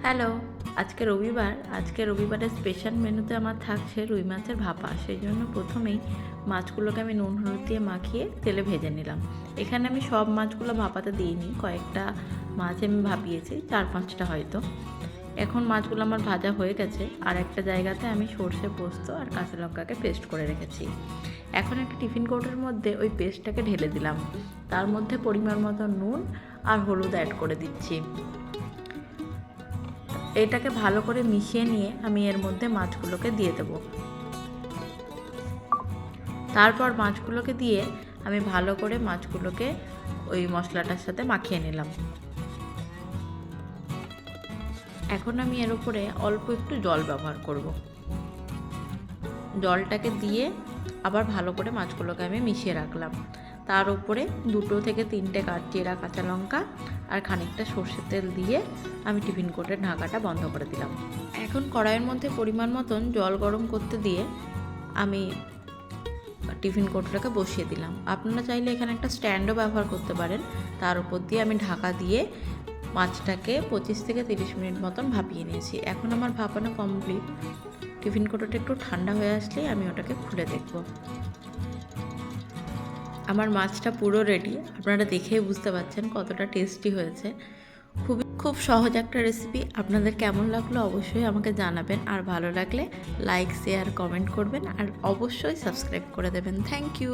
Hello, আজকে রবিবারের special মেনুতে আমার থাকছে রুই মাছের ভাপা। সেই জন্য প্রথমেই মাছগুলোকে আমি নুন হলুদ দিয়ে মাখিয়ে তেলে ভেজে নিলাম। এখানে আমি সব মাছগুলো ভাপাতে দিইনি, কয়েকটা মাছ আমি ভাপিয়েছি, 4-5টা হয়তো। এখন মাছগুলো আমার ভাজা হয়ে গেছে, আর একটা জায়গাতে আমি সর্ষে পোস্ত আর কাঁচা লঙ্কাকে পেস্ট করে রেখেছি। এখন একটা টিফিন কৌটোর মধ্যে ওই পেস্টটাকে ঢেলে দিলাম, তার মধ্যে পরিমাণ মতো নুন আর হলুদ অ্যাড করে দিচ্ছি। এটাকে ভালো করে মিশিয়ে নিয়ে আমি এর মধ্যে মাছগুলোকে দিয়ে দেব। তারপর মাছগুলোকে দিয়ে আমি ভালো করে মাছগুলোকে ওই মশলাটার সাথে মাখিয়ে নিলাম। এখন আমি এর উপরে অল্প একটু জল ব্যবহার করব। জলটাকে দিয়ে আবার ভালো করে মাছগুলোকে আমি মিশিয়ে রাখলাম। তার উপরে 2 থেকে 3টে চেরা কাঁচা লঙ্কা আর খানিকটা সর্ষের তেল দিয়ে আমি টিফিন কোটের ঢাকাটা বন্ধ করে দিলাম। এখন কড়াইয়ের মধ্যে পরিমাণ মতন জল গরম করতে দিয়ে আমি টিফিন কোটটাকে বসিয়ে দিলাম। আপনারা চাইলে এখানে একটা স্ট্যান্ডও ব্যবহার করতে পারেন। তার উপর দিয়ে আমি ঢাকা দিয়ে মাছটাকে 25 থেকে 30 মিনিট মতন ভাপিয়ে নিয়েছি। এখন আমার ভাপানো কমপ্লিট। টিফিন কোটোটা একটু ঠান্ডা হয়ে আসলেই আমি ওটাকে খুলে দেখব। আমার মাছটা পুরো রেডি, আপনারা দেখেই বুঝতে পারছেন কতটা টেস্টি হয়েছে। খুব সহজ একটা রেসিপি। আপনাদের কেমন লাগলো অবশ্যই আমাকে জানাবেন, আর ভালো লাগলে লাইক শেয়ার কমেন্ট করবেন, আর অবশ্যই সাবস্ক্রাইব করে দেবেন। Thank you.